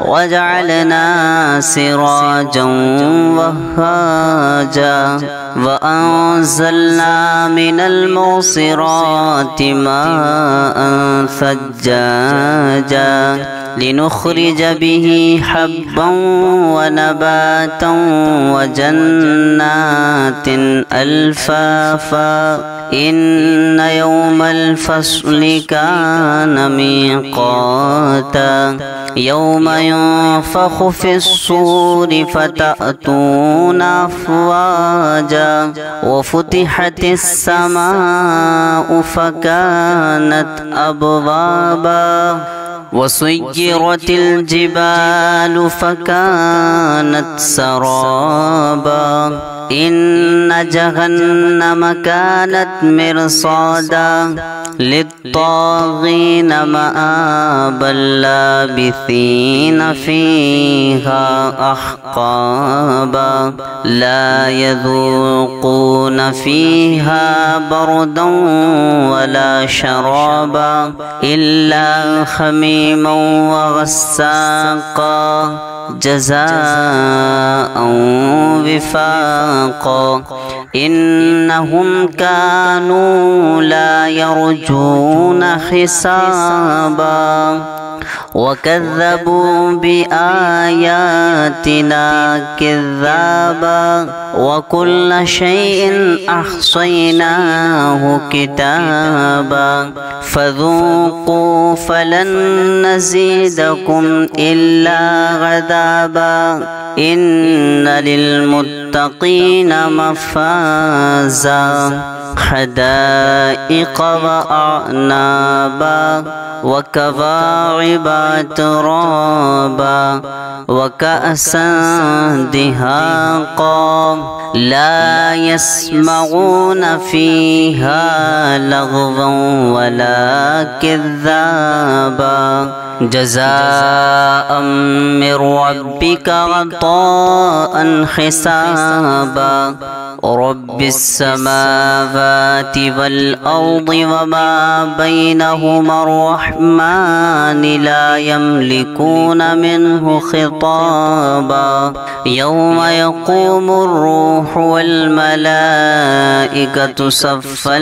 وجعلنا سراجا وهاجا وأنزلنا من المعصرات ماء ثجاجا لنخرج به حبا ونباتا وجنات ألفافا إن يوم الفصل كان ميقاتا يوم ينفخ في الصور فتأتون أفواجا وفتحت السماء فكانت أبوابا وسيرت الجبال فكانت سرابا إن جهنم كانت مرصادا للطاغين مآبا لابثين فيها أحقابا لا يذوقون فيها بردا ولا شرابا إلا حميما وغساقا جزاء وفاقا إنهم كانوا لا يرجون حسابا وكذبوا بآياتنا كذابا وكل شيء أحصيناه كتابا فذوقوا فلن نزيدكم إلا عذابا إن للمتقين مفازا حدائق وأعنابا وكواعب أترابا وكأسا دهاقا لا يسمعون فيها لغوا ولا كذابا جزاء من ربك عطاء حسابا رب السماوات والأرض وما بينهما الرحمن لا يملكون منه خطابا يوم يقوم الروح والملائكة صفا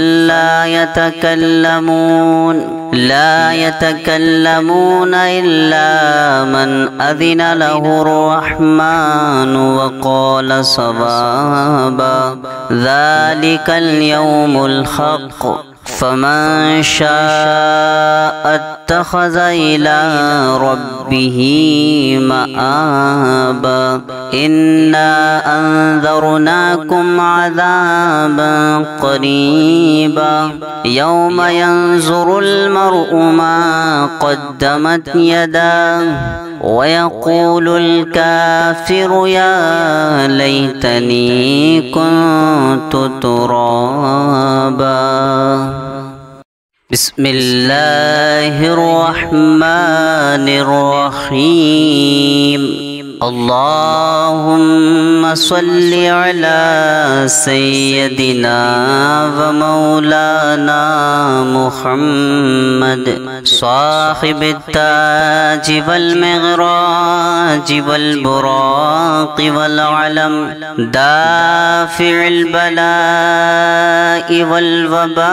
لا يتكلمون إلا من أذن له الرحمن وقال صوابا ذلك اليوم الحق فمن شاء اتخذ إلى ربه مآبا إنا أنذرناكم عذابا قريبا يوم ينظر المرء ما قدمت يداه ويقول الكافر يا ليتني كنت ترابا بسم الله الرحمن الرحيم اللهم صل على سيدنا ومولانا محمد صاحب التاج والمغراج والبراق والعلم دافع البلاء والوباء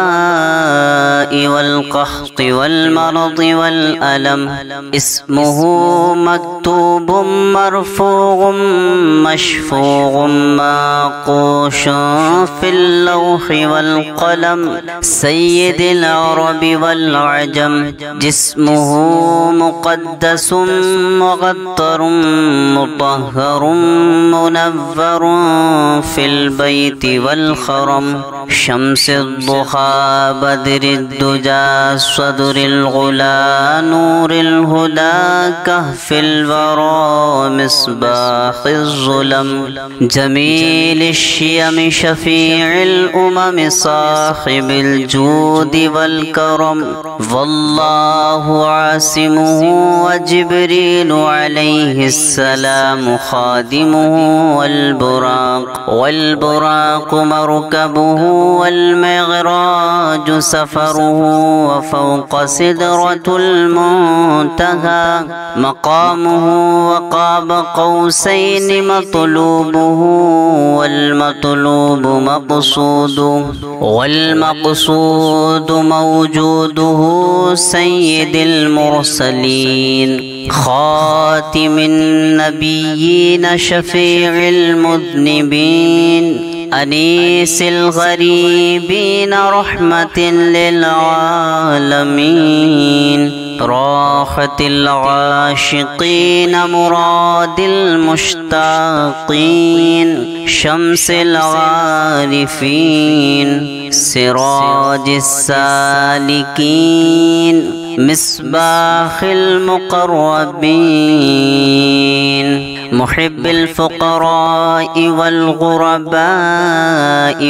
والقحط والمرض والألم اسمه مكتوب مرفوع مشفوع معقوش في اللوح والقلم سيد العرب والعجم جسمه مقدس مغطر مطهر منور في البيت والخرم شمس الضحى بدر الدجى صدر الغلا نور الهدى كهف الورى مصباح الظلم جميل الشيم شفيع الأمم صاحب الجود والكرم والله عاصمه وجبريل عليه السلام خادمه والبراق مركبه والمعراج سفره وفوق سدرة المنتهى مقامه وقاب قوسين مطلوبه والمطلوب والمقصود موجوده سيد المرسلين خاتم النبيين شفيع المذنبين أنيس الغريبين رحمة للعالمين راحة العاشقين مراد المشتاقين شمس العارفين سراج السالكين مصباح المقربين محب الفقراء والغرباء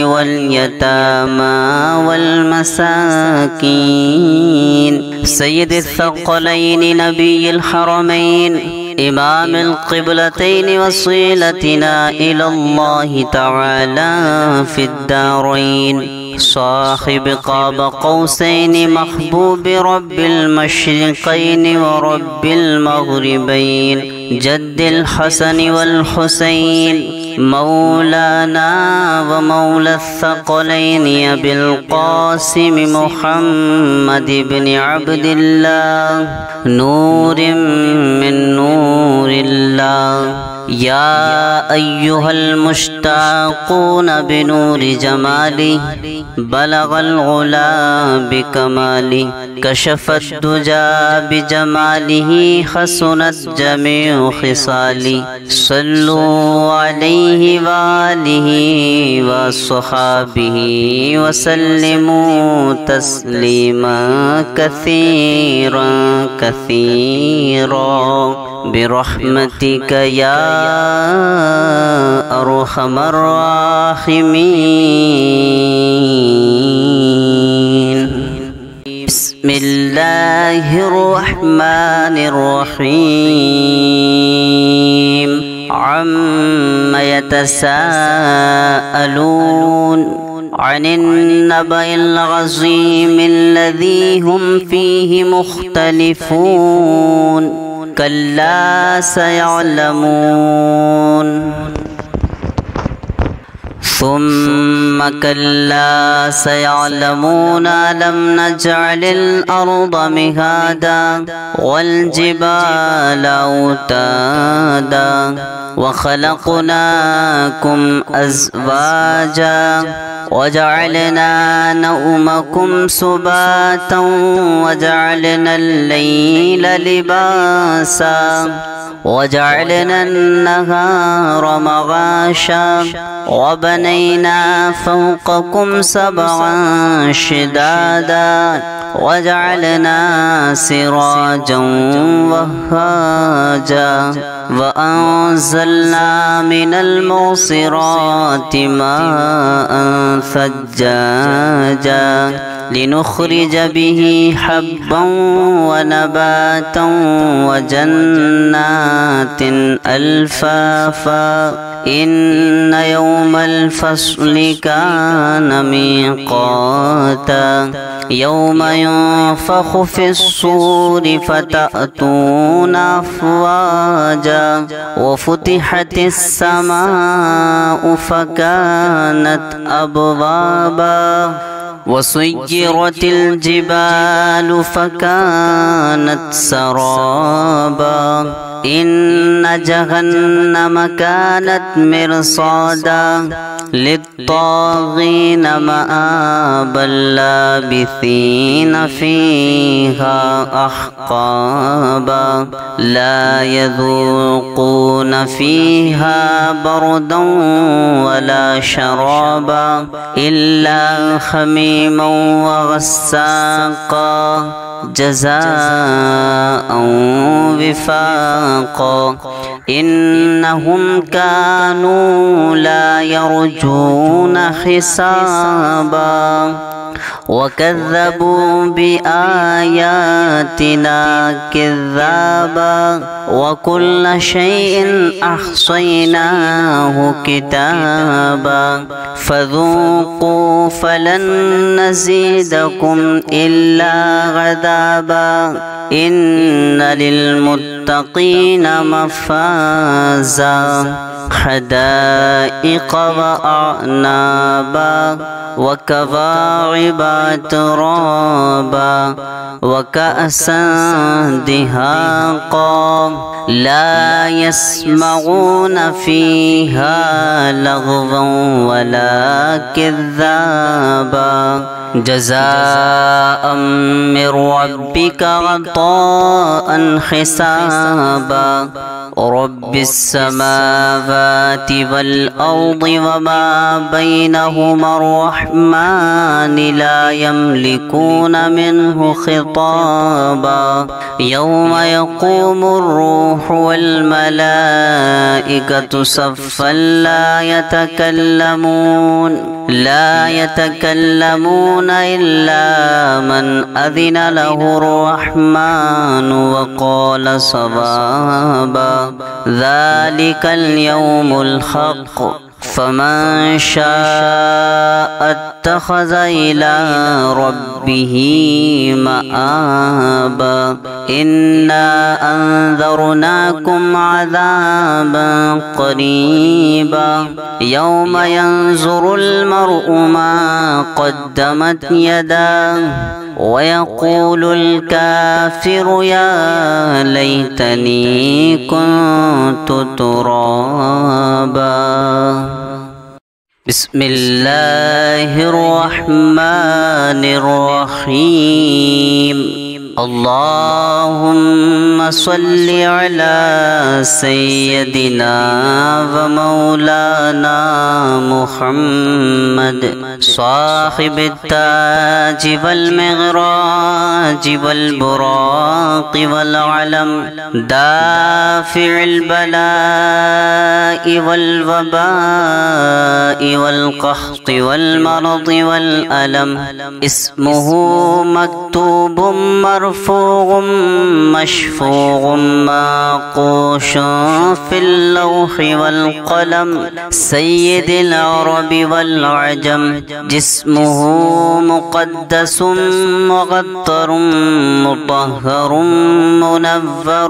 واليتامى والمساكين سيد الثقلين نبي الحرمين إمام القبلتين وصيلتنا إلى الله تعالى في الدارين صاحب قاب قوسين محبوب رب المشرقين ورب المغربين جد الحسن والحسين مولانا ومولى الثقلين أبي القاسم محمد بن عبد الله نور من نور الله يا أيها المشتاقون بنور جمالي بلغ الغلا بكمالي كشف الدجى بجماله حسنت جميع خصالي صلوا عليه وآله وصحابه وسلموا تسليما كثيرا كثيرا برحمتك يا أرحم الراحمين بسم الله الرحمن الرحيم عما يتساءلون عن النبأ العظيم الذي هم فيه مختلفون كلا سيعلمون ثم كلا سيعلمون ألم نجعل الأرض مهادا والجبال أوتادا وخلقناكم أزواجا وجعلنا نومكم سباتا وجعلنا الليل لباسا وجعلنا النهار معاشا وبنينا فوقكم سبعا شدادا وجعلنا سراجا وهاجا وأنزلنا من المعصرات ماء ثجاجا لنخرج به حبا ونباتا وجنات ألفافا إن يوم الفصل كان ميقاتا يوم ينفخ في الصور فتأتون أفواجا وفتحت السماء فكانت أبوابا وسيرت الجبال فكانت سرابا إن جهنم كانت مرصادا للطاغين مآبا لابثين فيها أحقابا لا يذوقون فيها بردا ولا شرابا إلا حميما وغساقا جزاء وفاقا إنهم كانوا لا يرجون حسابا وكذبوا بآياتنا كذابا وكل شيء أحصيناه كتابا فذوقوا فلن نزيدكم إلا عذابا إن للمتقين مفازا حدائق وأعنابا وكواعب أترابا وكأسا دهاقا لا يسمعون فيها لغوا ولا كذابا جزاء من ربك عطاء حسابا رب السماوات والأرض وما بينهما الرحمن لا يملكون منه خطابا يوم يقوم الروح والملائكة صفا لا يتكلمون إلا من أذن له الرحمن وقال صوابا ذلك اليوم الحق فمن شاء اتخذ إلى ربه مآبا إنا أنذرناكم عذابا قريبا يوم ينظر المرء ما قدمت يداه ويقول الكافر يا ليتني كنت ترابا بسم الله الرحمن الرحيم اللهم صل على سيدنا ومولانا محمد صاحب التاج والمغراج والبراق والعلم دافع البلاء والوباء والقحط والمرض والألم اسمه مكتوب مرفوع مشفوع معقوش في اللوح والقلم سيد العرب والعجم جسمه مقدس مغطر مطهر منور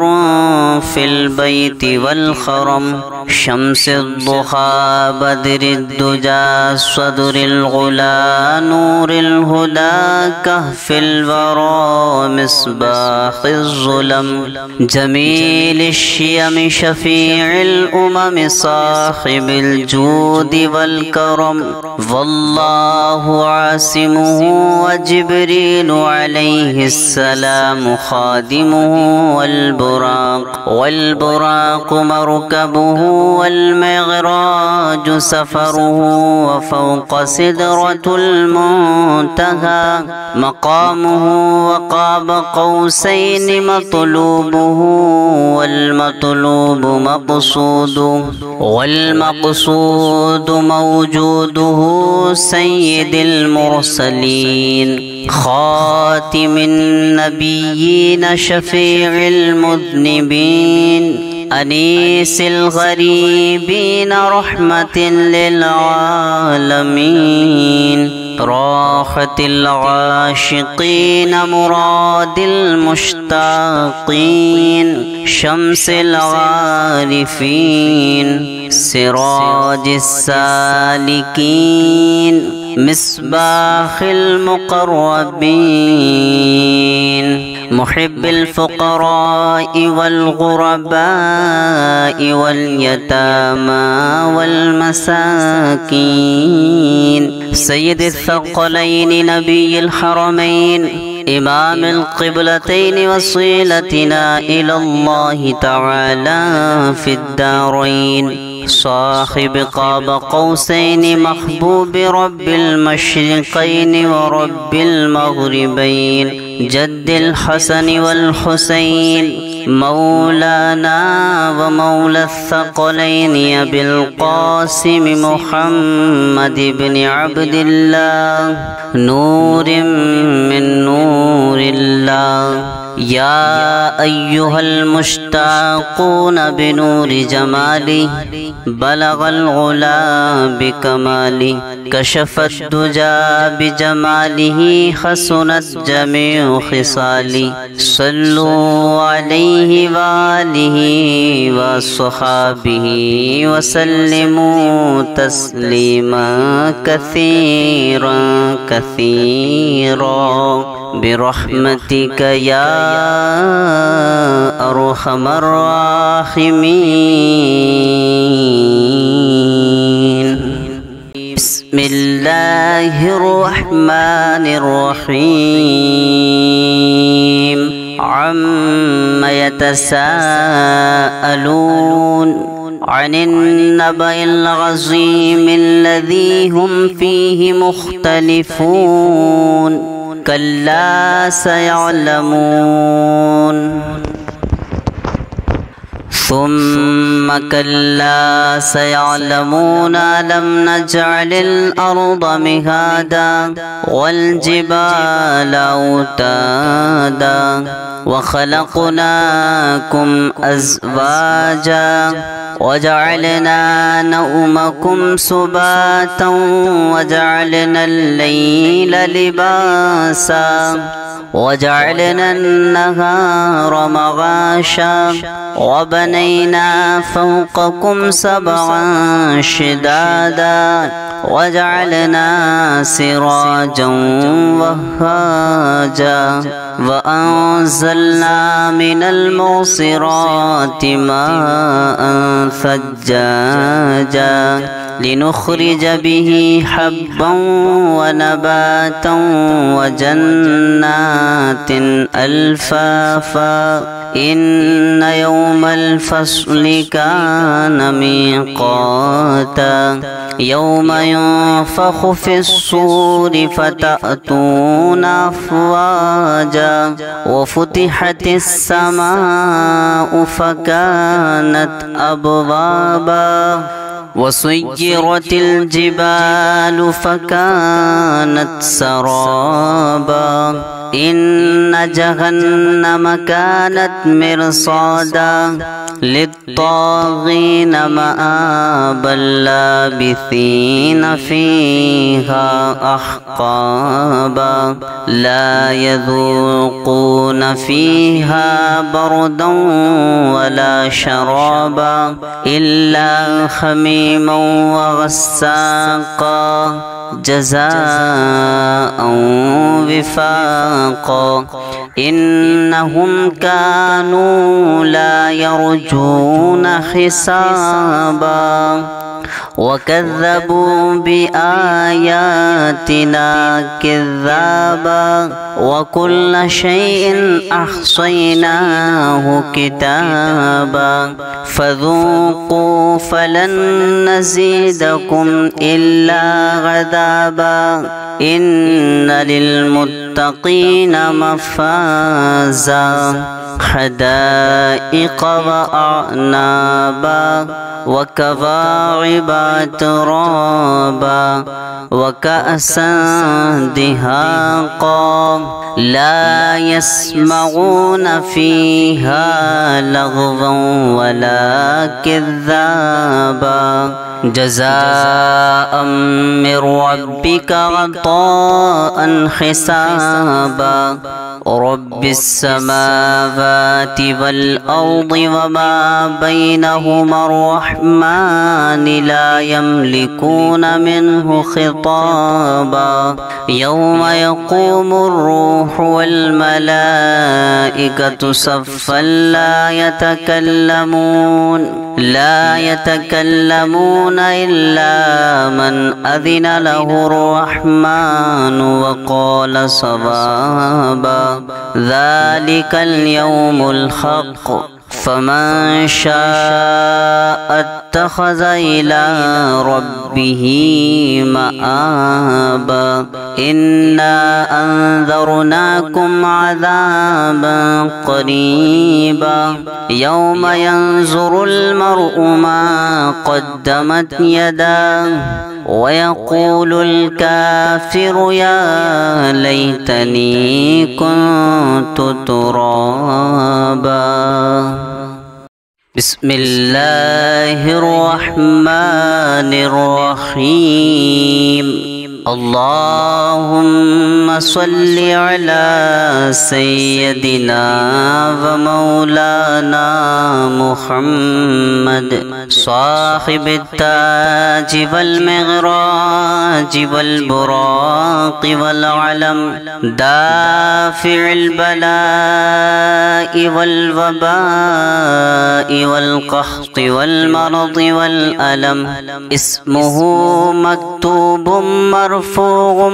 في البيت والخرم شمس الضحى بدر الدجى صدر الغلا نور الهدى كهف الورى مصباح الظلم جميل الشيم شفيع الأمم صاحب الجود والكرم والله عاصمه وجبريل عليه السلام خادمه والبراق مركبه والمغراج سفره وفوق سدرة المنتهى مقامه وقاب قوسين مطلوبه والمقصود موجوده سيد المرسلين خاتم النبيين شفيع المذنبين أنيس الغريبين رحمة للعالمين راحة العاشقين مراد المشتاقين شمس العارفين سراج السالكين مصباح المقربين محب الفقراء والغرباء واليتامى والمساكين سيد الثقلين نبي الحرمين إمام القبلتين وصيلتنا إلى الله تعالى في الدارين صاحب قاب قوسين محبوب رب المشرقين ورب المغربين جد الحسن والحسين مولانا ومولى الثقلين أبي القاسم محمد بن عبد الله نور من نور الله. يا أيها المشتاقون بنور جمالي بلغ العلا بكمالي كشف الدجى بجماله حسنت جميع خصالي. صلوا عليه وآله وصحابه وسلموا تسليما كثيرا كثيرا برحمتك يا أرحم الراحمين. بسم الله الرحمن الرحيم. عم يتساءلون عن النبأ العظيم الذي هم فيه مختلفون. كلا سيعلمون ثم كلا سيعلمون ألم نجعل الأرض مهادا والجبال أوتادا وخلقناكم أزواجا وجعلنا نومكم سباتا وجعلنا الليل لباسا وجعلنا النهار معاشا وبنينا فوقكم سبعا شدادا وجعلنا سراجا وهاجا وأنزلنا من المعصرات ماء ثجاجا لنخرج به حبا ونباتا وجنات ألفافا. إن يوم الفصل كان ميقاتا يوم ينفخ في الصور فتأتون أفواجا وفتحت السماء فكانت أبوابا وسيرت الجبال فكانت سرابا. إن جهنم كانت مرصادا للطاغين مآبا لابثين فيها أحقابا لا يذوقون فيها بردا ولا شرابا إلا حميما وغساقا جزاء وفاقا. إنهم كانوا لا يرجون حسابا وكذبوا بآياتنا كذابا وكل شيء أحصيناه كتابا. فذوقوا فلن نزيدكم إلا عذابا. إن للمتقين مفازا حدائق وأعنابا وكواعب أترابا وكأسا دهاقا لا يسمعون فيها لغوا ولا كذابا. جزاء من ربك عطاء حسابا. رب السماوات والأرض وما بينهما الرحمن لا يملكون منه خطابا. يوم يقوم الروح والملائكة صفا لا يتكلمون إلا من أذن له الرحمن وقال صوابا. ذلك اليوم الحق فمن شاء اتخذ إلى ربه مآبا إنا أنذرناكم عذابا قريبا يوم ينظر المرء ما قدمت يداه ويقول الكافر يا ليتني كنت ترابا. بسم الله الرحمن الرحيم. اللهم صل على سيدنا ومولانا محمد صاحب التاج والمغراج والبراق والعلم دافع البلاء والوباء والقحط والمرض والألم اسمه مكتوب مرفوع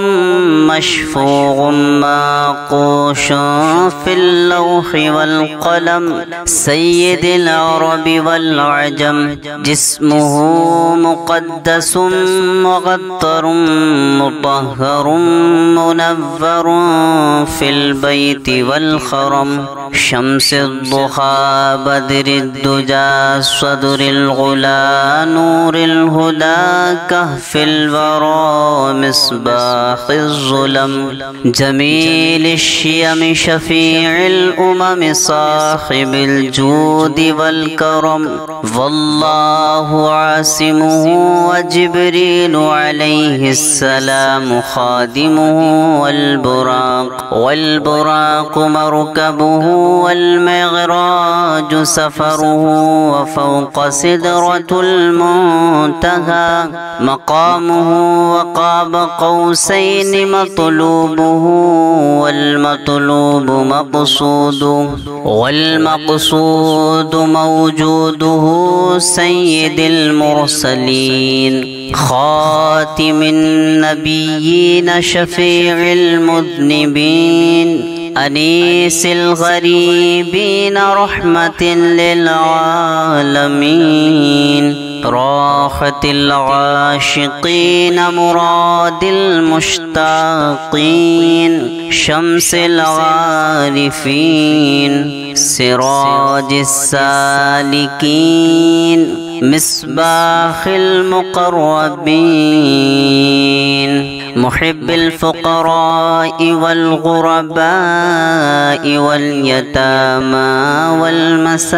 مشفوع معقوش في اللوح والقلم سيد العرب والعجم جسمه مقدس مغطر مطهر منور في البيت والخرم شمس الضحى بدر الدجى صدر الغلا نور الهدى كهف الورى مصباح الظلم جميل الشيم شفيع الأمم صاحب الجود والكرم والله عاصمه وجبريل عليه السلام خادمه والبراق مركبه والمغراج سفره وفوق سدرة المنتهى مقامه وقاب قوسين مطلوبه والمقصود موجوده سيد المرسلين خاتم النبيين شفيع المذنبين أنيس الغريبين رحمة للعالمين راحة العاشقين مراد المشتاقين شمس العارفين سراج السالكين مصباح المقربين محب الفقراء والغرباء واليتامى والمساكين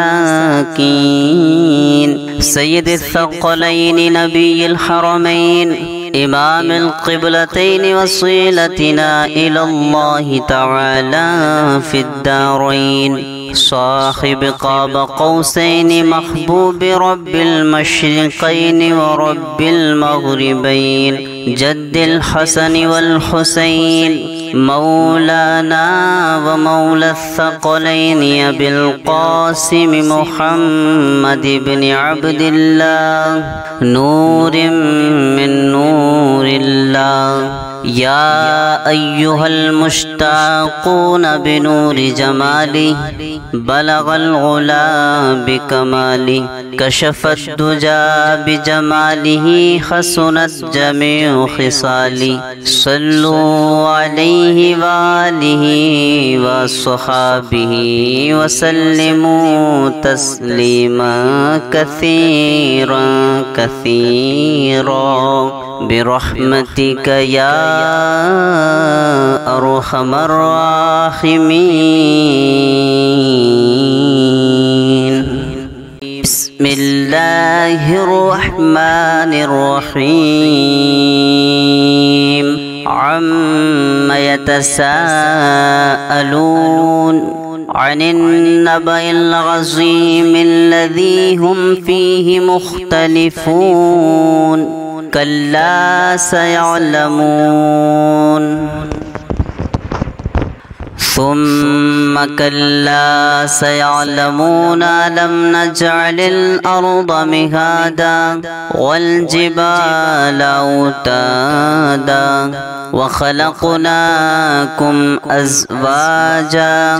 سيد الثقلين نبي الحرمين إمام القبلتين وصيلتنا إلى الله تعالى في الدارين صاحب قاب قوسين محبوب رب المشرقين ورب المغربين جد الحسن والحسين مولانا ومولى الثقلين أبي القاسم محمد بن عبد الله نور من نور الله يا أيها المشتاقون بنور جمالي بلغ الغلا بكمالي كشف الدجى بجماله حسنت جميع خصالي صلوا عليه وآله وصحابه وسلموا تسليما كثيرا كثيرا برحمتك يا أرحم الراحمين. بسم الله الرحمن الرحيم. عم يتساءلون عن النبأ العظيم الذي هم فيه مختلفون كلا سيعلمون ثم كلا سيعلمون ألم نجعل الأرض مهادا والجبال أوتادا وخلقناكم أزواجا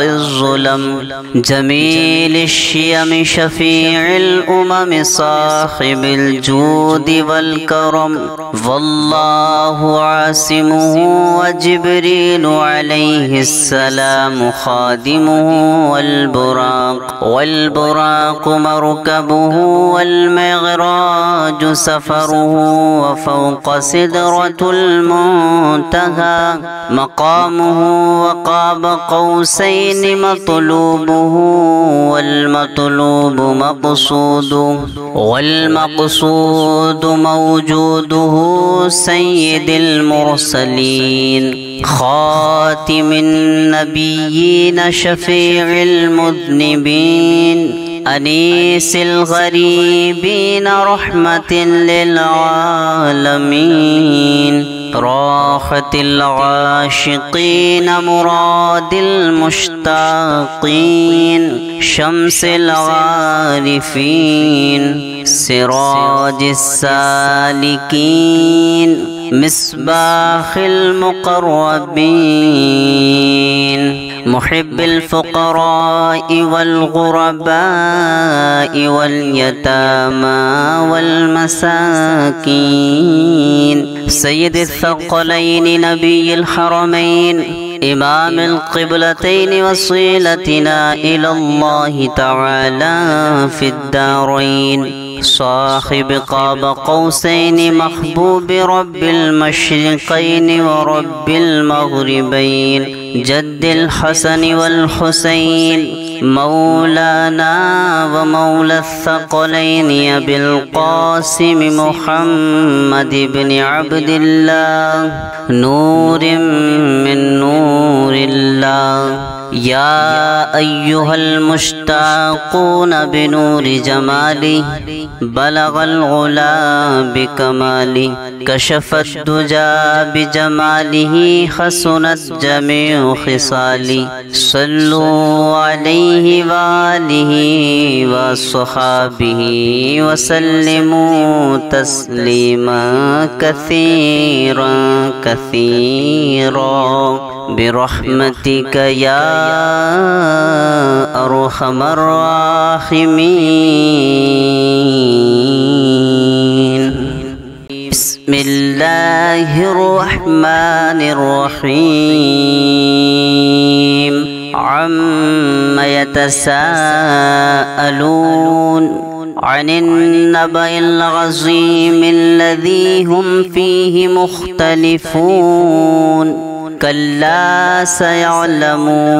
الظلم جميل الشيم شفيع الأمم صاحب الجود والكرم والله عاصمه وجبريل عليه السلام خادمه والبراق مركبه والمعراج سفره وفوق سدرة المنتهى مقامه وقاب قوسين مطلوبه والمقصود موجوده سيد المرسلين خاتم النبيين شفيع المذنبين أنيس الغريبين رحمة للعالمين راحة العاشقين مراد المشتاقين شمس العارفين سراج السالكين مصباح المقربين محب الفقراء والغرباء واليتامى والمساكين سيد الثقلين نبي الحرمين إمام القبلتين وصيلتنا إلى الله تعالى في الدارين صاحب قاب قوسين محبوب رب المشرقين ورب المغربين جد الحسن والحسين مولانا ومولى الثقلين أبي القاسم محمد بن عبد الله نور من نور الله يا أيها المشتاقون بنور جمالي بلغ الغلا بكمالي كشف الدجى بجماله حسنت جميع خصالي صلوا عليه وآله وصحابه وسلموا تسليما كثيرا كثيرا برحمتك يا أرحم الراحمين بسم الله الرحمن الرحيم عم يتساءلون عن النبأ العظيم الذي هم فيه مختلفون كلا سيعلمون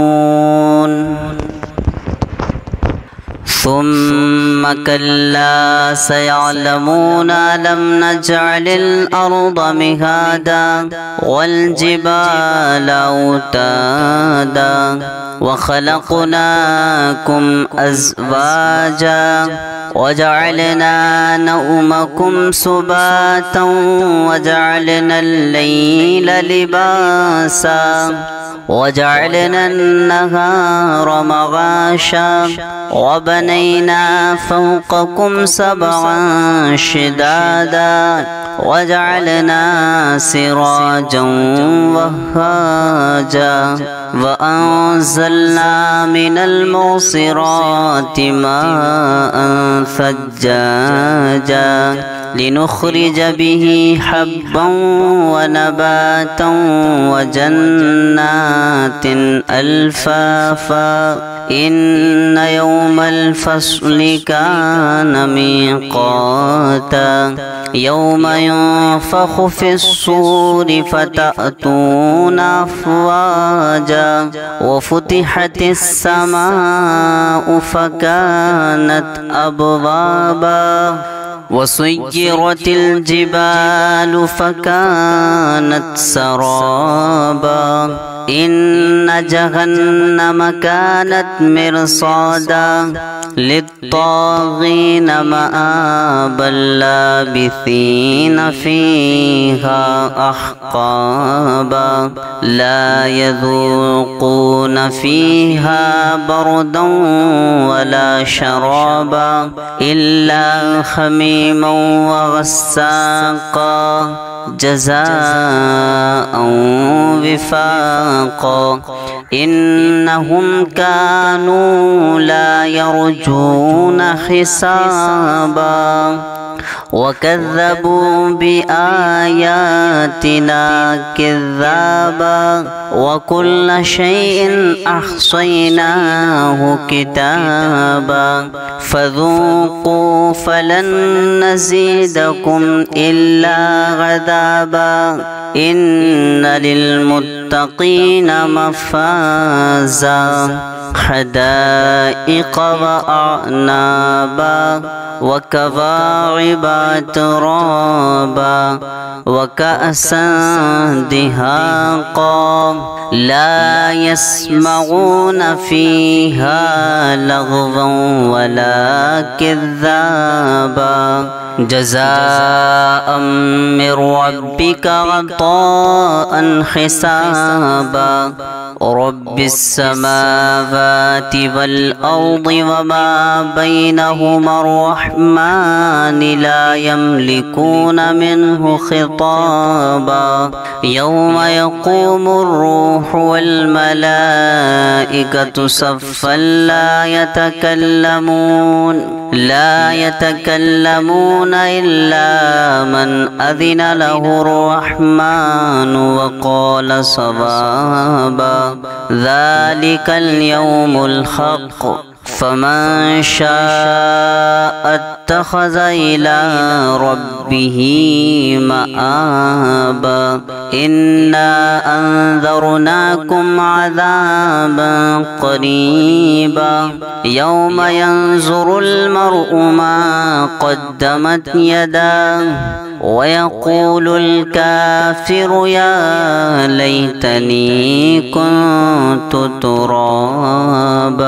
ثم كلا سيعلمون ألم نجعل الأرض مهادا والجبال أوتادا وخلقناكم أزواجا وجعلنا نومكم سباتا وجعلنا الليل لباسا وجعلنا النهار معاشا وبنينا فوقكم سبعا شدادا وجعلنا سراجا وهاجا وأنزلنا من المعصرات ماء ثجاجا لنخرج به حبا ونباتا وجنات ألفافا إن يوم الفصل كان ميقاتا يوم ينفخ في الصور فتأتون أفواجا وفتحت السماء فكانت أبوابا وسيرت الجبال فكانت سرابا إن جهنم كانت مرصادا للطاغين مآبا لابثين فيها أحقابا لا يذوقون فيها بردا ولا شرابا إلا حميما وغساقا جزاء وفاقا إنهم كانوا لا يرجون حسابا وكذبوا بآياتنا كذابا وكل شيء أحصيناه كتابا فذوقوا فلن نزيدكم إلا عذابا إن للمتقين مفازا حدائق وأعنابا وكواعب ترابا وكأسا دهاقا لا يسمعون فيها لغوا ولا كذابا جزاء من ربك عطاء حسابا رب السماوات والأرض وما بينهما الرحمن لا يملكون منه خطابا يوم يقوم الروح والملائكة صفا لا يتكلمون إلا من أذن له الرحمن وقال صوابا ذلك اليوم الحق فمن شاء اتخذ إلى ربه مآبا إنا أنذرناكم عذابا قريبا يوم ينظر المرء ما قدمت يداه ويقول الكافر يا ليتني كنت ترابا.